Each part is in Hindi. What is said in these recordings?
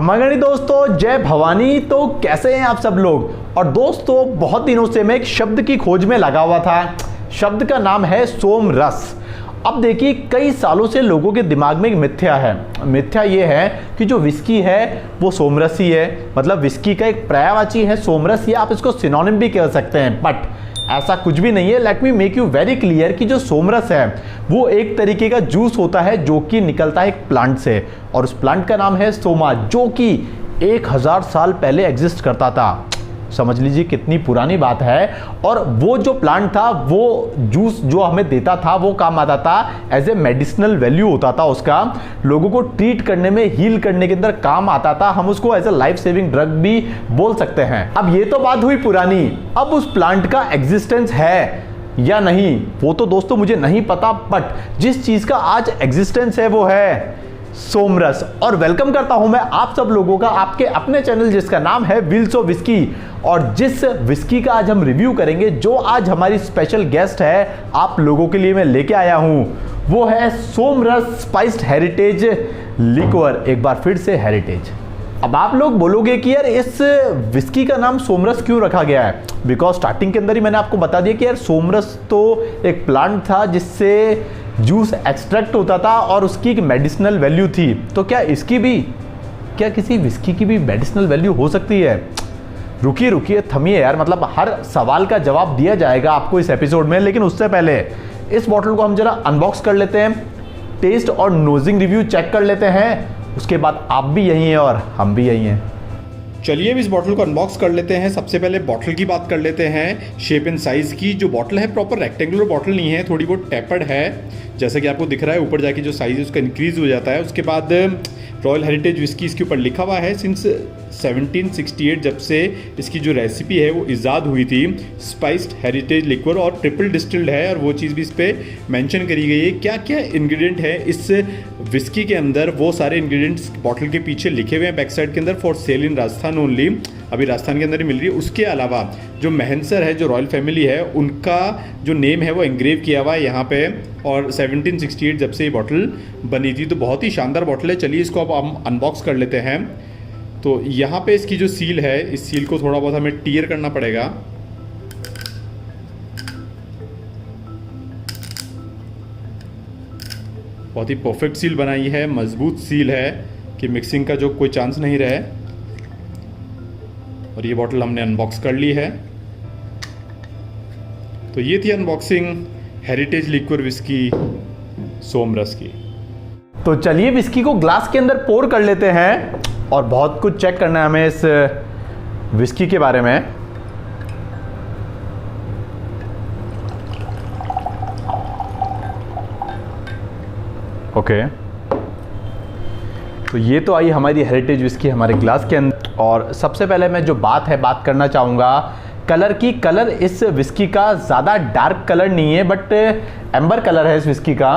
खमागणी दोस्तों, जय भवानी। तो कैसे हैं आप सब लोग। और दोस्तों बहुत दिनों से मैं एक शब्द की खोज में लगा हुआ था। शब्द का नाम है सोमरस। अब देखिए कई सालों से लोगों के दिमाग में एक मिथ्या है। मिथ्या ये है कि जो विस्की है वो सोमरस ही है, मतलब विस्की का एक पर्यायवाची है सोमरस, या आप इसको सिनोनिम भी कह सकते हैं। बट ऐसा कुछ भी नहीं है। Let me make you very clear कि जो सोमरस है वो एक तरीके का जूस होता है जो कि निकलता है एक प्लांट से, और उस प्लांट का नाम है सोमा, जो कि 1000 साल पहले एग्जिस्ट करता था। समझ लीजिए कितनी पुरानी बात है। और वो जो प्लांट था, वो जूस जो हमें देता था, वो काम आता था एज ए मेडिसिनल वैल्यू होता था उसका, लोगों को ट्रीट करने में, हील करने के अंदर काम आता था। हम उसको as a life saving drug भी बोल सकते हैं। अब ये तो बात हुई पुरानी। अब उस प्लांट का एग्जिस्टेंस है या नहीं वो तो दोस्तों मुझे नहीं पता, बट जिस चीज का आज एग्जिस्टेंस है वो है सोमरस। और वेलकम करता हूं मैं आप सब लोगों का आपके अपने चैनल जिसका नाम है व्हील्स ऑफ विस्की। और जिस विस्की का आज हम रिव्यू करेंगे, जो आज हमारी स्पेशल गेस्ट है आप लोगों के लिए मैं लेके आया हूं, वो है सोमरस स्पाइस्ड हेरिटेज लिक्वर। एक बार फिर से हेरिटेज। अब आप लोग बोलोगे कि यार इस विस्की का नाम सोमरस क्यों रखा गया है। बिकॉज स्टार्टिंग के अंदर ही मैंने आपको बता दिया कि यार सोमरस तो एक प्लांट था जिससे जूस एक्सट्रैक्ट होता था और उसकी एक मेडिसिनल वैल्यू थी। तो क्या किसी विस्की की भी मेडिसिनल वैल्यू हो सकती है। रुकिए थमिए यार, मतलब हर सवाल का जवाब दिया जाएगा आपको इस एपिसोड में। लेकिन उससे पहले इस बॉटल को हम जरा अनबॉक्स कर लेते हैं, टेस्ट और नोजिंग रिव्यू चेक कर लेते हैं। उसके बाद आप भी यहीं हैं और हम भी यहीं हैं। चलिए अब इस बॉटल को अनबॉक्स कर लेते हैं। सबसे पहले बॉटल की बात कर लेते हैं, शेप एंड साइज़ की। जो बॉटल है प्रॉपर रेक्टेंगुलर बॉटल नहीं है, थोड़ी बहुत टेपर्ड है, जैसा कि आपको दिख रहा है। ऊपर जाके जो साइज़ है उसका इंक्रीज हो जाता है। उसके बाद रॉयल हेरिटेज विस्की इसके ऊपर लिखा हुआ है। सिंस 1768 जब से इसकी जो रेसिपी है वो ईजाद हुई थी, स्पाइस्ड हेरिटेज लिक्वर, और ट्रिपल डिस्टिल्ड है। और वो चीज़ भी इस पर मैंशन करी गई है। क्या क्या इंग्रेडिएंट है इस विस्की के अंदर, वो सारे इंग्रेडिएंट्स बॉटल के पीछे लिखे हुए हैं बैक साइड के अंदर। For sale in Rajasthan only, अभी राजस्थान के अंदर ही मिल रही है। उसके अलावा जो मेहनसर है, जो रॉयल फैमिली है, उनका जो नेम है वो एंग्रेव किया हुआ है यहाँ पे। और 1768 जब से ये बॉटल बनी थी, तो बहुत ही शानदार बॉटल है। चलिए इसको अब हम अनबॉक्स कर लेते हैं। तो यहाँ पे इसकी जो सील है, इस सील को थोड़ा बहुत हमें टीयर करना पड़ेगा। बहुत ही परफेक्ट सील बनाई है, मजबूत सील है कि मिक्सिंग का जो कोई चांस नहीं रहे। और ये बॉटल हमने अनबॉक्स कर ली है। तो ये थी अनबॉक्सिंग हेरिटेज लिक्वर विस्की सोमरस की। तो चलिए विस्की को ग्लास के अंदर पोर कर लेते हैं, और बहुत कुछ चेक करना है हमें इस विस्की के बारे में। ओके, तो ये तो आई हमारी हेरिटेज विस्की हमारे ग्लास के अंदर। और सबसे पहले मैं जो बात करना चाहूँगा कलर की। कलर इस विस्की का ज़्यादा डार्क कलर नहीं है, बट एम्बर कलर है इस विस्की का।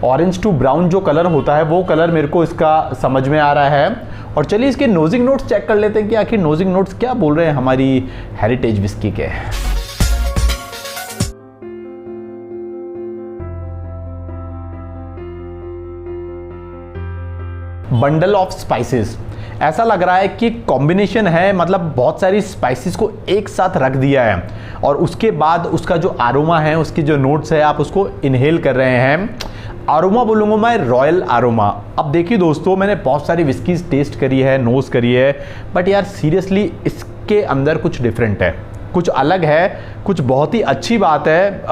ऑरेंज टू ब्राउन जो कलर होता है वो कलर मेरे को इसका समझ में आ रहा है। और चलिए इसके नोजिंग नोट्स चेक कर लेते हैं कि आखिर नोजिंग नोट्स क्या बोल रहे हैं हमारी हेरिटेज विस्की के। बंडल ऑफ स्पाइसेस, ऐसा लग रहा है कि कॉम्बिनेशन है, मतलब बहुत सारी स्पाइसेस को एक साथ रख दिया है। और उसके बाद उसका जो आरोमा है, उसकी जो नोट्स है, आप उसको इनहेल कर रहे हैं। आरोमा बोलूँगा मैं रॉयल आरोमा। अब देखिए दोस्तों, मैंने बहुत सारी विस्कीज टेस्ट करी है, नोज करी है, बट यार सीरियसली इसके अंदर कुछ डिफरेंट है, कुछ अलग है, कुछ बहुत ही अच्छी बात है।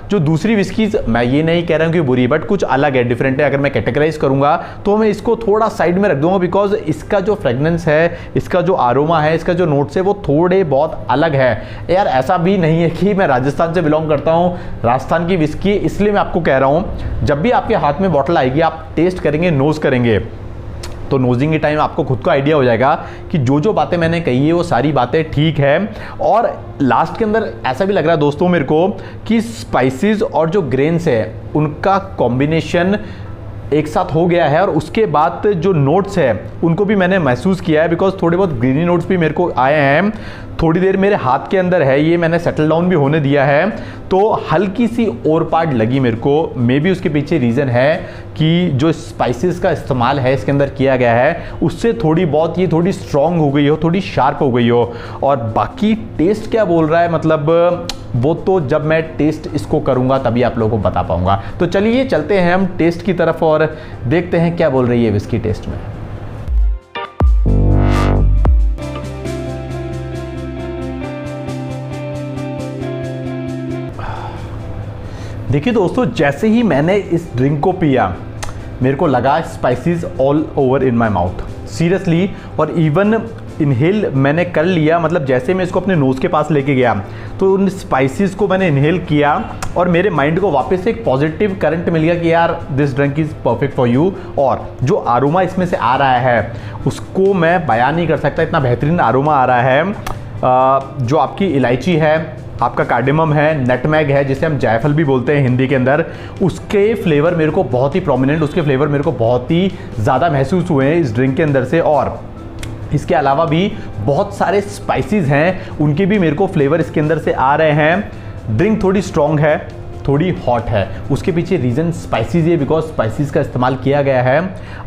जो दूसरी विस्कीज, मैं ये नहीं कह रहा हूँ कि बुरी, बट कुछ अलग है, डिफरेंट है। अगर मैं कैटेगराइज करूँगा तो मैं इसको थोड़ा साइड में रख दूँगा, बिकॉज इसका जो फ्रेगनेंस है, इसका जो आरोमा है, इसका जो नोट्स है, वो थोड़े बहुत अलग है। यार ऐसा भी नहीं है कि मैं राजस्थान से बिलोंग करता हूँ, राजस्थान की विस्की, इसलिए मैं आपको कह रहा हूँ जब भी आपके हाथ में बॉटल आएगी, आप टेस्ट करेंगे, नोज करेंगे, तो नोजिंग के टाइम आपको खुद को आइडिया हो जाएगा कि जो बातें मैंने कही है वो सारी बातें ठीक है। और लास्ट के अंदर ऐसा भी लग रहा है दोस्तों मेरे को कि स्पाइसेस और जो ग्रेन्स है उनका कॉम्बिनेशन एक साथ हो गया है। और उसके बाद जो नोट्स है उनको भी मैंने महसूस किया है, बिकॉज थोड़े बहुत ग्रीनी नोट्स भी मेरे को आए हैं। थोड़ी देर मेरे हाथ के अंदर है, ये मैंने सेटल डाउन भी होने दिया है, तो हल्की सी और पार्ट लगी मेरे को। मे बी उसके पीछे रीज़न है कि जो स्पाइसेस का इस्तेमाल है इसके अंदर किया गया है, उससे थोड़ी बहुत ये थोड़ी स्ट्रॉन्ग हो गई हो, थोड़ी शार्प हो गई हो। और बाकी टेस्ट क्या बोल रहा है, मतलब वो तो जब मैं टेस्ट इसको करूँगा तभी आप लोगों को बता पाऊँगा। तो चलिए चलते हैं हम टेस्ट की तरफ और देखते हैं क्या बोल रही है विस्की टेस्ट में। देखिए दोस्तों, जैसे ही मैंने इस ड्रिंक को पिया मेरे को लगा spices all over in my mouth, seriously. और इवन इनहेल मैंने कर लिया, मतलब जैसे मैं इसको अपने नोज़ के पास लेके गया तो उन स्पाइसेस को मैंने इनहेल किया और मेरे माइंड को वापस से एक पॉजिटिव करंट मिल गया कि यार this drink is perfect for you. और जो आरोमा इसमें से आ रहा है उसको मैं बयान नहीं कर सकता, इतना बेहतरीन आरोमा आ रहा है। जो आपकी इलायची है, आपका कार्डेमम है, नटमैग है जिसे हम जायफल भी बोलते हैं हिंदी के अंदर, उसके फ्लेवर मेरे को बहुत ही प्रोमिनेंट, उसके फ्लेवर मेरे को बहुत ही ज़्यादा महसूस हुए हैं इस ड्रिंक के अंदर से। और इसके अलावा भी बहुत सारे स्पाइसेस हैं, उनके भी मेरे को फ्लेवर इसके अंदर से आ रहे हैं। ड्रिंक थोड़ी स्ट्रॉन्ग है, थोड़ी हॉट है, उसके पीछे रीज़न स्पाइसेस है, बिकॉज स्पाइसेस का इस्तेमाल किया गया है।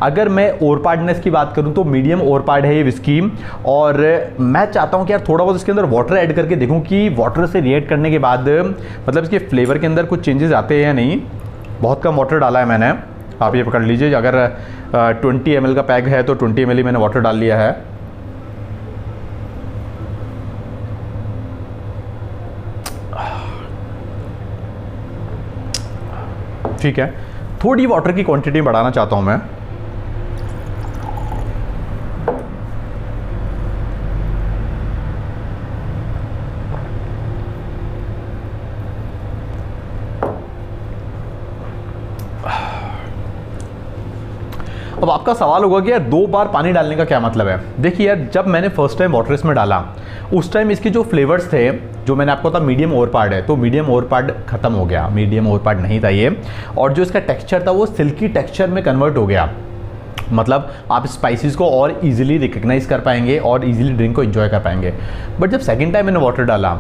अगर मैं ओवरपार्डनेस की बात करूं तो मीडियम ओवरपार्ड है ये विस्की। और मैं चाहता हूं कि यार थोड़ा बहुत इसके अंदर वाटर ऐड करके देखूं कि वाटर से रिएक्ट करने के बाद मतलब इसके फ्लेवर के अंदर कुछ चेंजेस आते हैं या नहीं। बहुत कम वाटर डाला है मैंने, आप ये पकड़ लीजिए। अगर 20 ml का पैक है तो 20 ml ही मैंने वाटर डाल लिया है। ठीक है, थोड़ी वाटर की क्वांटिटी बढ़ाना चाहता हूं मैं। अब आपका सवाल होगा कि यार 2 बार पानी डालने का क्या मतलब है। देखिए यार, जब मैंने फर्स्ट टाइम वाटर इसमें डाला उस टाइम इसके जो फ्लेवर्स थे, जो मैंने आपको कहा मीडियम ओवरपार्ड है, तो मीडियम ओवरपार्ड खत्म हो गया, मीडियम ओवरपार्ड नहीं था ये। और जो इसका टेक्सचर था वो सिल्की टेक्सचर में कन्वर्ट हो गया, मतलब आप स्पाइसेस को और इजीली रिकग्नाइज कर पाएंगे और इजीली ड्रिंक को एंजॉय कर पाएंगे। बट जब सेकंड टाइम मैंने वाटर डाला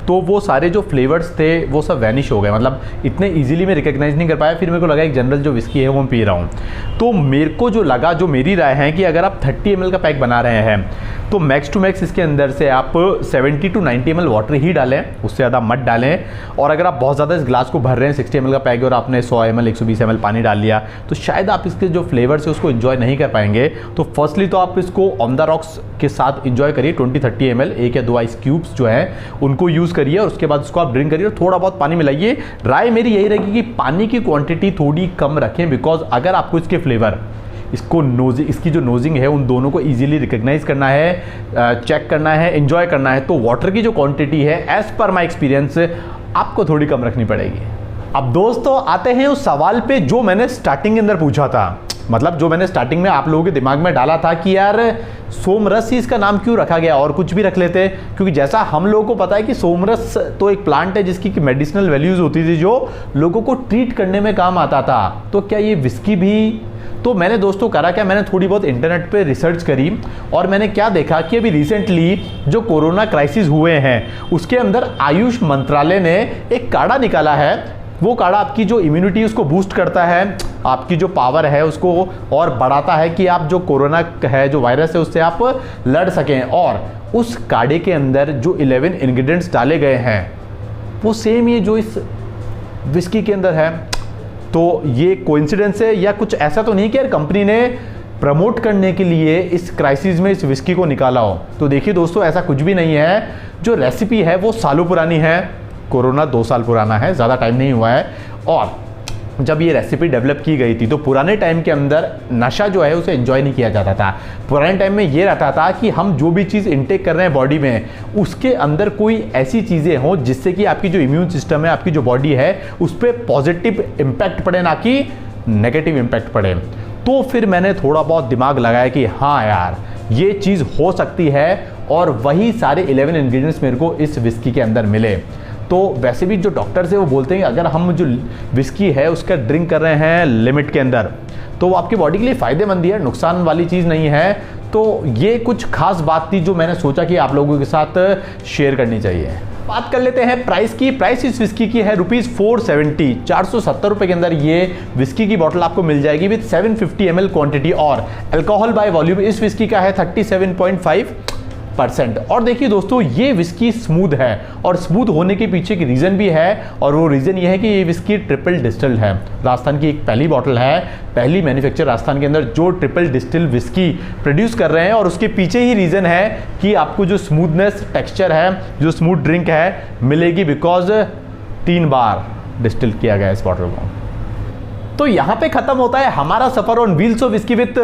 तो वो सारे जो फ्लेवर्स थे वो सब वैनिश हो गए, मतलब इतने इजीली मैं रिकग्नाइज नहीं कर पाया। फिर मेरे को लगा एक जनरल जो विस्की है वो मैं पी रहा हूँ। तो मेरे को जो लगा, जो मेरी राय है कि अगर आप 30 ml का पैक बना रहे हैं तो मैक्स टू मैक्स इसके अंदर से आप 70 to 90 ml वाटर ही डालें, उससे ज़्यादा मत डालें। और अगर आप बहुत ज़्यादा इस ग्लास को भर रहे हैं 60 ml का पैक और आपने 100 ml 120 ml पानी डाल लिया तो शायद आप इसके जो फ्लेवर्स है उसको इन्जॉय नहीं कर पाएंगे। तो फर्स्टली तो आप इसको ऑन द रॉक्स के साथ इन्जॉय करिए, 20-30 ml, 1 या 2 आइस क्यूब्स जो है उनको यूज़ करिए और उसके बाद उसको आप ड्रिंक करिए और थोड़ा बहुत पानी मिलाइए। राय मेरी यही रहेगी कि पानी की क्वांटिटी थोड़ी कम रखें, बिकॉज अगर आपको इसके फ्लेवर, इसको नोजिंग, इसकी जो नोजिंग है उन दोनों को इजीली रिकग्नाइज करना है, चेक करना है, एंजॉय करना है, तो वाटर की जो क्वांटिटी है एज पर माई एक्सपीरियंस आपको थोड़ी कम रखनी पड़ेगी। अब दोस्तों आते हैं उस सवाल पे जो मैंने स्टार्टिंग के अंदर पूछा था, मतलब जो मैंने स्टार्टिंग में आप लोगों के दिमाग में डाला था कि यार सोमरस ही इसका नाम क्यों रखा गया, और कुछ भी रख लेते। क्योंकि जैसा हम लोगों को पता है कि सोमरस तो एक प्लांट है जिसकी मेडिसिनल वैल्यूज होती थी जो लोगों को ट्रीट करने में काम आता था, तो क्या ये विस्की भी? तो मैंने दोस्तों करा क्या, मैंने थोड़ी बहुत इंटरनेट पे रिसर्च करी और मैंने क्या देखा कि अभी रिसेंटली जो कोरोना क्राइसिस हुए हैं उसके अंदर आयुष मंत्रालय ने एक काढ़ा निकाला है। वो काढ़ा आपकी जो इम्यूनिटी उसको बूस्ट करता है, आपकी जो पावर है उसको और बढ़ाता है कि आप जो कोरोना है, जो वायरस है, उससे आप लड़ सकें। और उस काढ़े के अंदर जो 11 इंग्रेडिएंट्स डाले गए हैं वो सेम ये जो इस विस्की के अंदर है। तो ये कोइंसिडेंस है या कुछ ऐसा तो नहीं कि यार कंपनी ने प्रमोट करने के लिए इस क्राइसिस में इस विस्की को निकाला हो। तो देखिए दोस्तों, ऐसा कुछ भी नहीं है। जो रेसिपी है वो सालों पुरानी है, कोरोना 2 साल पुराना है, ज़्यादा टाइम नहीं हुआ है। और जब ये रेसिपी डेवलप की गई थी तो पुराने टाइम के अंदर नशा जो है उसे एंजॉय नहीं किया जाता था। पुराने टाइम में ये रहता था कि हम जो भी चीज़ इनटेक कर रहे हैं बॉडी में उसके अंदर कोई ऐसी चीज़ें हों जिससे कि आपकी जो इम्यून सिस्टम है, आपकी जो बॉडी है, उस पर पॉजिटिव इम्पैक्ट पड़े, ना कि नेगेटिव इम्पैक्ट पड़े। तो फिर मैंने थोड़ा बहुत दिमाग लगाया कि हाँ यार ये चीज़ हो सकती है, और वही सारे 11 इंग्रेडिएंट्स मेरे को इस विस्की के अंदर मिले। तो वैसे भी जो डॉक्टर्स है वो बोलते हैं कि अगर हम जो विस्की है उसका ड्रिंक कर रहे हैं लिमिट के अंदर तो वो आपकी बॉडी के लिए फ़ायदेमंद ही है, नुकसान वाली चीज़ नहीं है। तो ये कुछ खास बात थी जो मैंने सोचा कि आप लोगों के साथ शेयर करनी चाहिए। बात कर लेते हैं प्राइस की। प्राइस इस विस्की की है ₹470, 470 रुपये के अंदर ये विस्की की बॉटल आपको मिल जाएगी विद 750 ml क्वांटिटी। और अल्कोहल बाय वॉल्यूम इस विस्की का है 37.5%। और देखिए दोस्तों, ये विस्की स्मूथ है और स्मूथ होने के पीछे की रीज़न भी है, और वो रीज़न ये है कि ये विस्की ट्रिपल डिस्टिल्ड है। राजस्थान की एक पहली बॉटल है, पहली मैन्युफैक्चर राजस्थान के अंदर जो ट्रिपल डिस्टिल विस्की प्रोड्यूस कर रहे हैं, और उसके पीछे ही रीज़न है कि आपको जो स्मूथनेस टेक्सचर है, जो स्मूथ ड्रिंक है मिलेगी, बिकॉज 3 बार डिस्टिल किया गया इस बॉटल को। तो यहाँ पे खत्म होता है हमारा सफर on wheels of whisky with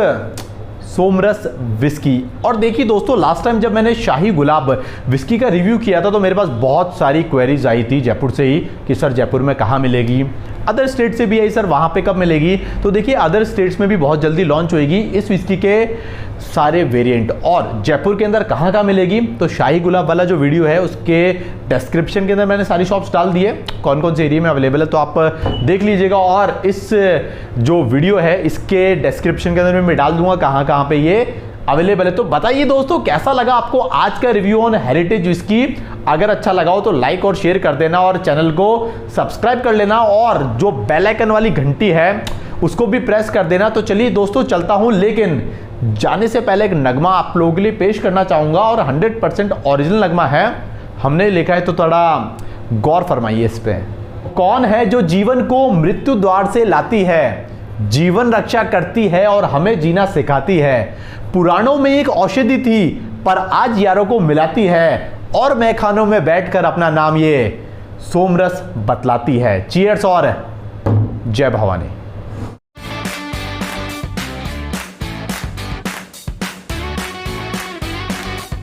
सोमरस विस्की। और देखिए दोस्तों, लास्ट टाइम जब मैंने शाही गुलाब विस्की का रिव्यू किया था तो मेरे पास बहुत सारी क्वेरीज आई थी जयपुर से ही कि सर जयपुर में कहाँ मिलेगी, अदर स्टेट से भी आई सर वहाँ पे कब मिलेगी। तो देखिए, अदर स्टेट्स में भी बहुत जल्दी लॉन्च होएगी इस विस्की के सारे वेरिएंट। और जयपुर के अंदर कहाँ कहाँ मिलेगी, तो शाही गुलाब वाला जो वीडियो है उसके डिस्क्रिप्शन के अंदर मैंने सारी शॉप्स डाल दी है, कौन कौन से एरिया में अवेलेबल है, तो आप देख लीजिएगा। और इस जो वीडियो है इसके डिस्क्रिप्शन के अंदर मैं डाल दूंगा कहाँ कहाँ पे ये अवेलेबल है। तो बताइए दोस्तों, कैसा लगा आपको आज का रिव्यू ऑन हेरिटेज विस्की। अगर अच्छा लगा हो तो लाइक और शेयर कर देना, और चैनल को सब्सक्राइब कर लेना, और जो बेल आइकन वाली घंटी है उसको भी प्रेस कर देना। तो चलिए दोस्तों, चलता हूं, लेकिन जाने से पहले एक नगमा आप लोगों के लिए पेश करना चाहूंगा, और 100% ओरिजिनल नगमा है, हमने लिखा है, तो थोड़ा गौर फरमाइए इस पे। कौन है जो जीवन को मृत्यु द्वार से लाती है, जीवन रक्षा करती है और हमें जीना सिखाती है। पुराणों में एक औषधि थी पर आज यारों को मिलाती है, और मैखानों में बैठकर अपना नाम ये सोमरस बतलाती है। चीयर्स और जय भवानी।